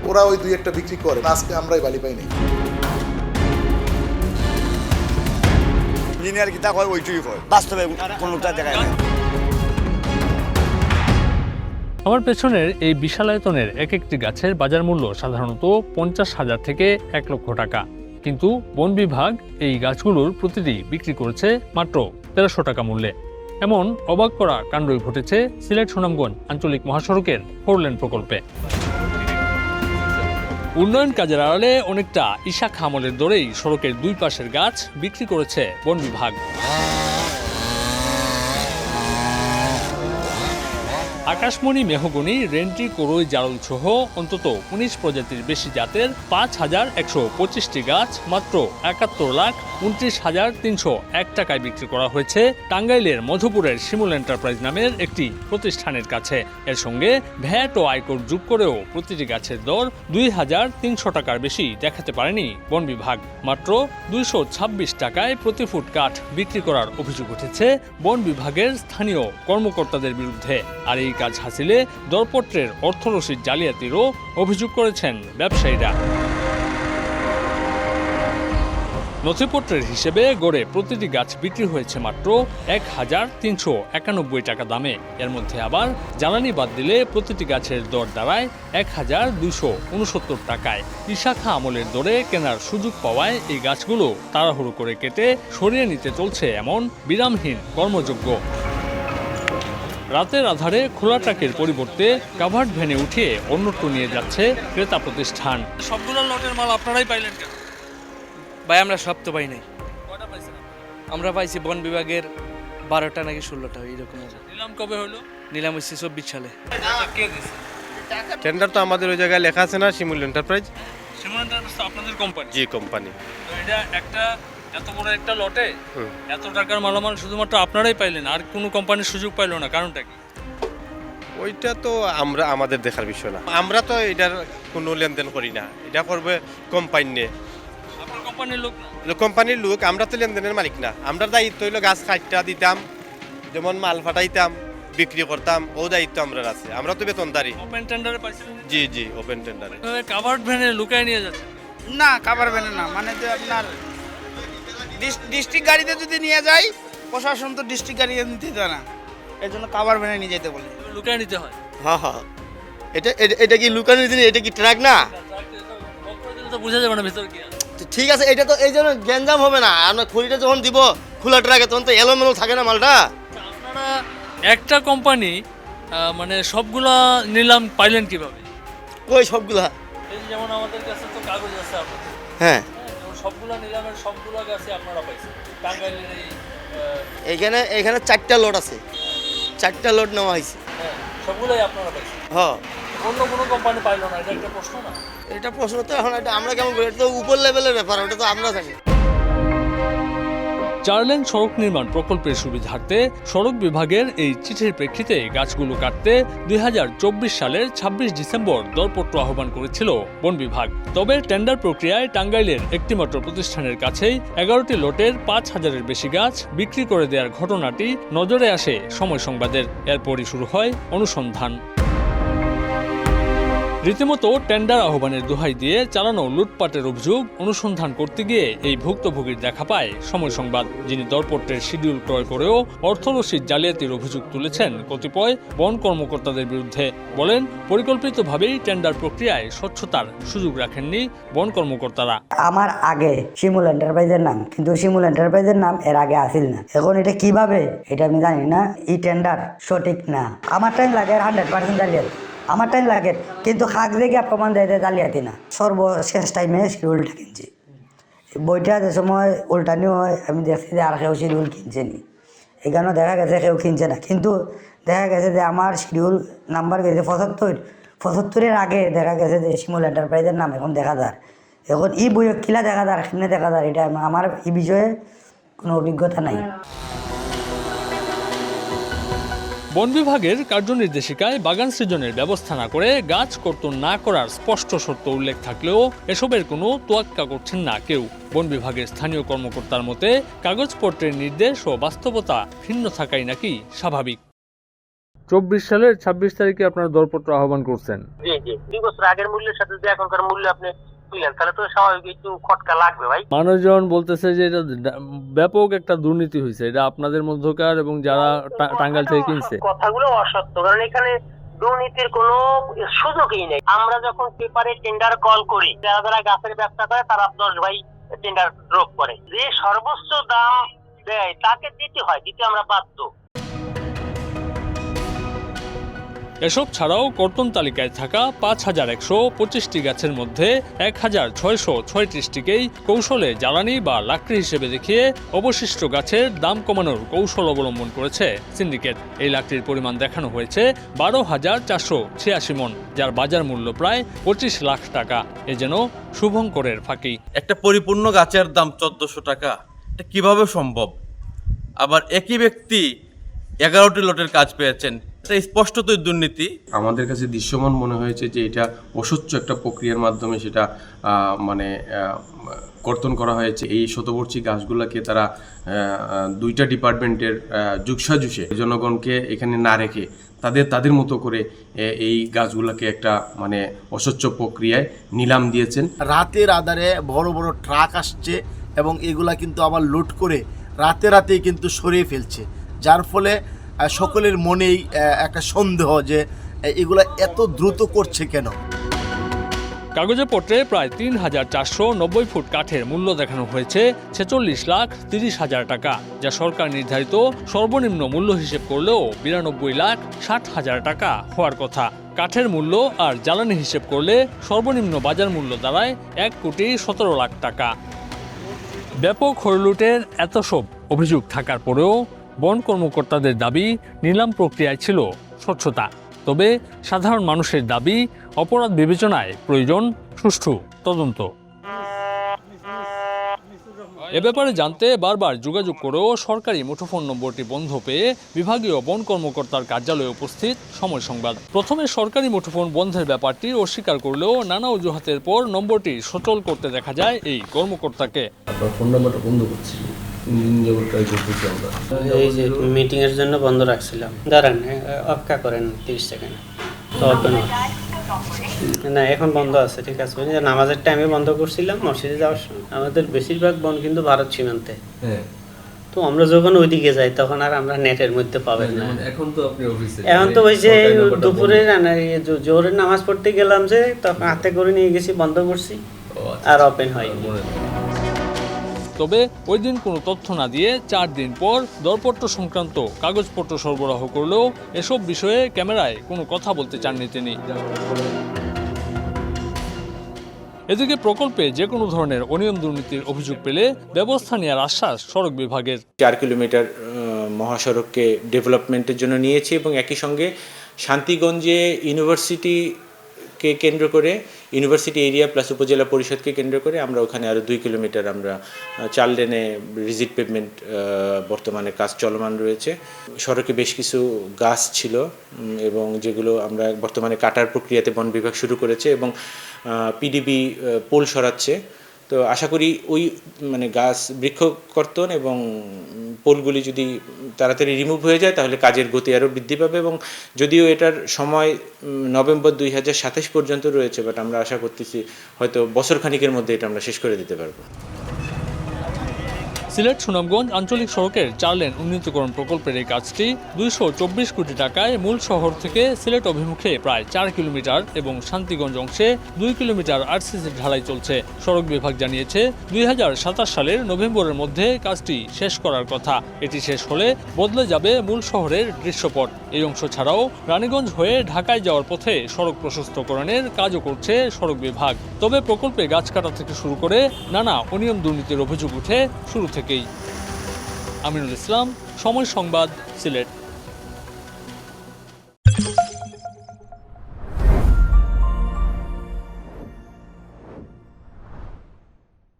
ওরা ওই দুই একটা বিক্রি করে, আজকে আমরাই বালি পাই নাই। ইঞ্জিনিয়ার কিতা কয় ওইটুই কয়, বাস্তবে কোনোটা দেখায় না। আমার পেছনের এই বিশালায়তনের এক একটি গাছের বাজার মূল্য সাধারণত 50,000 থেকে 1 লক্ষ টাকা, কিন্তু বন বিভাগ এই গাছগুলোর প্রতিটি বিক্রি করেছে মাত্র 1300 টাকা মূল্যে। এমন অবাক করা কাণ্ডই ঘটেছে সিলেট সুনামগঞ্জ আঞ্চলিক মহাসড়কের 4 লেন প্রকল্পে। উন্নয়ন কাজের আড়ালে অনেকটা ইশাক আমলের দরেই সড়কের দুই পাশের গাছ বিক্রি করেছে বন বিভাগ। আকাশমণি, মেহগনি, রেন্টি, করই, জারল সহ অন্তত 19 প্রজাতির বেশি জাতের 5,125টি গাছ মাত্র 71,29,301 টাকায় বিক্রি করা হয়েছে টাঙ্গাইলের মধুপুরের শিমুল এন্টারপ্রাইজ নামের একটি প্রতিষ্ঠানের কাছে। এর সঙ্গে ভ্যাট ও আয়কর যোগ করেও প্রতিটি গাছের দর 2,300 টাকার বেশি দেখাতে পারেনি বন বিভাগ। মাত্র 226 টাকায় প্রতি ফুট কাঠ বিক্রি করার অভিযোগ উঠেছে বন বিভাগের স্থানীয় কর্মকর্তাদের বিরুদ্ধে। আর এই কাজ হাসিলে দরপত্রের অর্থরসিদ জালিয়াতিরও অভিযোগ করেছেন ব্যবসায়ীরা। নথিপত্রের হিসেবে গড়ে প্রতিটি গাছ বিক্রি হয়েছে মাত্র 1,391 টাকা দামে। এর মধ্যে আবার জ্বালানি বাদ দিলে প্রতিটি গাছের দর দাঁড়ায় 1,269 টাকায়। ইশাখা আমলের দরে কেনার সুযোগ পাওয়ায় এই গাছগুলো তাড়াহুড়ো করে কেটে সরিয়ে নিতে চলছে এমন বিরামহীন কর্মযজ্ঞ। রাতের আধারে খোলা ট্রাকের পরিবর্তে কাভার্ড ভ্যানে উঠিয়ে অন্যত্র নিয়ে যাচ্ছে ক্রেতা প্রতিষ্ঠান। সবগুলো লটের মাল আপনারাই পাইলেন কেন? ভাই আমরা সব তো পাই নাই। আমরা পাইছি বন বিভাগের 12টা নাকি 16টা এইরকম। নিলাম কবে হলো? নিলাম হচ্ছে 24 সালে। টেন্ডার তো আমাদের ওই জায়গায় লেখা আছে না, শিমুল এন্টারপ্রাইজ। শিমুল এন্টারপ্রাইজ তো আপনাদের কোম্পানি? জি, কোম্পানি। তো এটা একটা এত বড় একটা লটে এত টাকার মালামাল শুধুমাত্র আপনারাই পাইলেন, আর কোনো কোম্পানির সুযোগ পাইলো না, কারণটা কি? ওইটা তো আমাদের দেখার বিষয় না। আমরা তো এটার কোনো লেনদেন করি না, এটা করবে কোম্পানি নিয়ে। আপনার কোম্পানির লোক না? কোম্পানির লোক, আমরা তো লেনদেনের মালিক না। আমরা দায়িত্ব হইলো গাছ কাটটা দিতাম, যেমন মাল ফাটাইতাম, বিক্রি করতাম, ও দায়িত্ব আমরা আছে। আমরা তো বেতনদারি। ওপেন টেন্ডারে পাইছেন? জি জি, ওপেন টেন্ডারে। কাভার্ড ভ্যানে লুকায় নিয়ে যাচ্ছে? না, কাভার ভ্যানে না, মানে যে আপনার ডিস্ট্রিক্ট গাড়িতে যদি নিয়ে যাই, প্রশাসন তো ডিস্ট্রিক্ট গাড়িতে নিতে দেয় না, এর জন্য কাভার ভ্যানে নিয়ে যেতে বলে। লুকায় নিতে হয়? হ্যাঁ হ্যাঁ, এটা কি লুকানোর জিনিস? এটা কি ট্রাক না? তো বোঝা যাবে না ভিতরে কি আছে। ঠিক আছে, এটা তো এই জন্য গ্যাঞ্জাম হবে না। আমরা খুলিটা যখন দিব খোলা ট্রাকে, তখন তো এলোমেলো থাকে না মালটা। আপনারা একটা কোম্পানি মানে সবগুলা নিলাম পাইলেন কিভাবে? ওই সবগুলা, এই যেমন আমাদের কাছে তো কাগজ আছে আপনাদের, হ্যাঁ, সবগুলা নিলামের সবগুলা গাছে আপনারা পাইছেন টাঙ্গাইলের এখানে 4টা লট আছে, 4টা লট নেওয়া হয়েছে। হ্যাঁ, সবগুলাই আপনারা পাইছেন। হ্যাঁ, অন্য কোনো কোম্পানি পাইলো না, এটা একটা প্রশ্ন না? এটা প্রশ্ন তো এখন এটা আমরা কেমন করি? এটা তো উপর লেভেলের ব্যাপার, ওটা তো আমরা জানি। 4 লেন সড়ক নির্মাণ প্রকল্পের সুবিধার্থে সড়ক বিভাগের এই চিঠির প্রেক্ষিতে গাছগুলো কাটতে 2024 সালের 26 ডিসেম্বর দরপত্র আহ্বান করেছিল বন বিভাগ। তবে টেন্ডার প্রক্রিয়ায় টাঙ্গাইলের একটিমাত্র প্রতিষ্ঠানের কাছেই 11টি লটের 5,000-এর বেশি গাছ বিক্রি করে দেওয়ার ঘটনাটি নজরে আসে সময় সংবাদের। এরপরই শুরু হয় অনুসন্ধান। রীতিমতো টেন্ডার আহ্বানের দোহাই দিয়ে চালানো লুটপাটের অভিযোগ অনুসন্ধান করতে গিয়ে এই ভুক্তভোগীর দেখা পায় সময় সংবাদ, যিনি দরপত্রের শিডিউল ক্রয় করেও অর্থরসিদ জালিয়াতির অভিযোগ তুলেছেন কতিপয় বন কর্মকর্তাদের বিরুদ্ধে। বলেন, পরিকল্পিতভাবেই টেন্ডার প্রক্রিয়ায় স্বচ্ছতার সুযোগ রাখেননি বন কর্মকর্তারা। আমার আগে শিমুল এন্টারপ্রাইজের নাম, কিন্তু শিমুল এন্টারপ্রাইজের নাম এর আগে আসিল না। এখন এটা কিভাবে, এটা আমি জানি না। এই টেন্ডার সঠিক না। আমার টাইম লাগে 100% জালিয়াতি, আমার টাইম লাগে, কিন্তু হাক দেখে প্রমাণ দেয় জালিয়াতি না। সর্বশেষ টাইমে শিডিউলটা কিনছি, বইটা যে সময় উল্টানি হয় আমি দেখছি যে আর কেউ শিডিউল কিনছে নি। এখানেও দেখা গেছে কেউ কিনছে না, কিন্তু দেখা গেছে যে আমার শিডিউল নাম্বার গেছে 75-এর আগে দেখা গেছে যে শিমুল এন্টারপ্রাইজের নাম এখন দেখা যায়। এখন এই বই কিলা দেখা যায়, কেমনে দেখা যায়, এটা আমার এই বিষয়ে কোনো অভিজ্ঞতা নাই। বন বিভাগের কার্যনির্দেশিকায় বাগান সৃজনের ব্যবস্থা না করে গাছ কর্তন না করার স্পষ্ট শর্ত উল্লেখ থাকলেও এসবের কোনো তোয়াক্কা করছেন না কেউ। বন বিভাগের স্থানীয় কর্মকর্তার মতে কাগজপত্রের নির্দেশ ও বাস্তবতা ভিন্ন থাকাই নাকি স্বাভাবিক। 24 সালের 26 তারিখে আপনার দরপত্র আহ্বান করছেন। জি জি 2 বছর আগের মূল্যের সাথে যে এখনকার মূল্য আপনি তুলেন তাহলে তো স্বাভাবিক একটু খটকা লাগবে ভাই। মানুষজন বলতেছে যে এটা ব্যাপক একটা দুর্নীতি হয়েছে, এটা আপনাদের মধ্যকার এবং যারা টাঙ্গাইল থেকে কিনছে। কথাগুলো অসত্য, কারণ এখানে দুর্নীতির কোনো সুযোগই নেই। আমরা যখন পেপারে টেন্ডার কল করি, যারা যারা গাছের ব্যবসা করে তারা 10 ভাই টেন্ডার ড্রপ করে, যে সর্বোচ্চ দাম দেয় তাকে দিতে হয়, দিতে আমরা বাধ্য। এসব ছাড়াও কর্তন তালিকায় থাকা 5125টি গাছের মধ্যে 1636টিকেই কৌশলে জ্বালানি বা লাকড়ি হিসেবে দেখিয়ে অবশিষ্ট গাছের দাম কমানোর কৌশল অবলম্বন করেছে সিন্ডিকেট। এই লাকড়ির পরিমাণ দেখানো হয়েছে 12,486 মন, যার বাজার মূল্য প্রায় 25 লাখ টাকা। এ যেন শুভঙ্করের ফাঁকি। একটা পরিপূর্ণ গাছের দাম 1400 টাকা, এটা কিভাবে সম্ভব? আবার একই ব্যক্তি 11টি লটের কাজ পেয়েছেন, এটা স্পষ্টতই দুর্নীতি। আমাদের কাছে দৃশ্যমান মনে হয়েছে যে এটা অস্বচ্ছ একটা প্রক্রিয়ার মাধ্যমে সেটা কর্তন করা হয়েছে। এই শতবর্ষী গাছগুলোকে তারা 2টা ডিপার্টমেন্টের যুগসাজুষে জনগণকে এখানে না রেখে তাদের মতো করে এই গাছগুলোকে একটা মানে অস্বচ্ছ প্রক্রিয়ায় নিলাম দিয়েছেন। রাতের আধারে বড় বড় ট্রাক আসছে এবং এগুলা কিন্তু আবার লোড করে রাতেই কিন্তু সরিয়ে ফেলছে, যার ফলে সকলের মনেই একটা সন্দেহ যে এগুলা এত দ্রুত করছে কেন। কাগজে পত্রে প্রায় 3,490 ফুট কাঠের মূল্য দেখানো হয়েছে 46,30,000 টাকা, যা সরকার নির্ধারিত সর্বনিম্ন মূল্য হিসেব করলেও 92,60,000 টাকা হওয়ার কথা। কাঠের মূল্য আর জ্বালানি হিসেব করলে সর্বনিম্ন বাজার মূল্য দাঁড়ায় 1,17,00,000 টাকা। ব্যাপক হরলুটের এত সব অভিযোগ থাকার পরেও বন কর্মকর্তাদের দাবি নিলাম প্রক্রিয়ায় ছিল স্বচ্ছতা। তবে সাধারণ মানুষের দাবি অপরাধ বিবেচনায় প্রয়োজন সুষ্ঠু তদন্ত। এ ব্যাপারে জানতে বারবার যোগাযোগ করেও সরকারি মুঠোফোন নম্বরটি বন্ধ পেয়ে বিভাগীয় বন কর্মকর্তার কার্যালয়ে উপস্থিত সময় সংবাদ প্রথমে সরকারি মুঠোফোন বন্ধের ব্যাপারটি অস্বীকার করলেও নানা অজুহাতের পর নম্বরটি সচল করতে দেখা যায় এই কর্মকর্তাকে। ফোন নাম্বারটা বন্ধ করছি, এই যে মিটিং এর জন্য বন্ধ রাখছিলাম, দাঁড়ান অপেক্ষা করেন 30 সেকেন্ড। তো না এখন বন্ধ আছে, ঠিক আছে। নামাজের টাইমে বন্ধ করছিলাম, মসজিদে যাওয়ার সময়। আমাদের বেশিরভাগ বন কিন্তু ভারত সীমান্তে, তো আমরা যখন ওইদিকে যাই তখন আর আমরা নেটের মধ্যে পাবেন না। এখন তো ওই যে দুপুরে জোহরের নামাজ পড়তে গেলাম, যে তখন হাতে করে নিয়ে গেছি, বন্ধ করছি, আর ওপেন হয়নি। তবে ওই দিন কোনো তথ্য না দিয়ে 4 দিন পর দরপত্র সংক্রান্ত কাগজপত্র সরবরাহ করলেও এসব বিষয়ে ক্যামেরায় কোনো কথা বলতে চাননি তিনি। এদিকে প্রকল্পে যে কোনো ধরনের অনিয়ম দুর্নীতির অভিযোগ পেলে ব্যবস্থা নেওয়ার আশ্বাস সড়ক বিভাগের। 4 কিলোমিটার মহাসড়ককে ডেভেলপমেন্টের জন্য নিয়েছি এবং একই সঙ্গে শান্তিগঞ্জে ইউনিভার্সিটিকে কেন্দ্র করে, ইউনিভার্সিটি এরিয়া প্লাস উপজেলা পরিষদকে কেন্দ্র করে আমরা ওখানে আরও 2 কিলোমিটার আমরা 4 লেনে রিজিড পেভমেন্ট বর্তমানে কাজ চলমান রয়েছে। সড়কে বেশ কিছু গাছ ছিল এবং যেগুলো আমরা বর্তমানে কাটার প্রক্রিয়াতে বন বিভাগ শুরু করেছে এবং পিডিবি পোল সরাচ্ছে। তো আশা করি ওই মানে গাছ বৃক্ষ কর্তন এবং পোলগুলি যদি তাড়াতাড়ি রিমুভ হয়ে যায় তাহলে কাজের গতি আরও বৃদ্ধি পাবে এবং যদিও এটার সময় নভেম্বর 2027 পর্যন্ত রয়েছে, বাট আমরা আশা করতেছি হয়তো বছর খানিকের মধ্যে এটা আমরা শেষ করে দিতে পারবো। সিলেট সুনামগঞ্জ আঞ্চলিক সড়কের 4 লেন উন্নীতকরণ প্রকল্পের এই কাজটি 224 কোটি টাকায় মূল শহর থেকে সিলেট অভিমুখে প্রায় 4 কিলোমিটার এবং শান্তিগঞ্জ অংশে 2 কিলোমিটার আরসিসি ঢালাই চলছে। সড়ক বিভাগ জানিয়েছে 2027 সালের নভেম্বরের মধ্যে কাজটি শেষ করার কথা। এটি শেষ হলে বদলে যাবে মূল শহরের দৃশ্যপট। এই অংশ ছাড়াও রানীগঞ্জ হয়ে ঢাকায় যাওয়ার পথে সড়ক প্রশস্তকরণের কাজও করছে সড়ক বিভাগ। তবে প্রকল্পে গাছ কাটা থেকে শুরু করে নানা অনিয়ম দুর্নীতির অভিযোগ উঠে শুরু থেকে। আমিনুল ইসলাম, সময় সংবাদ, সিলেট।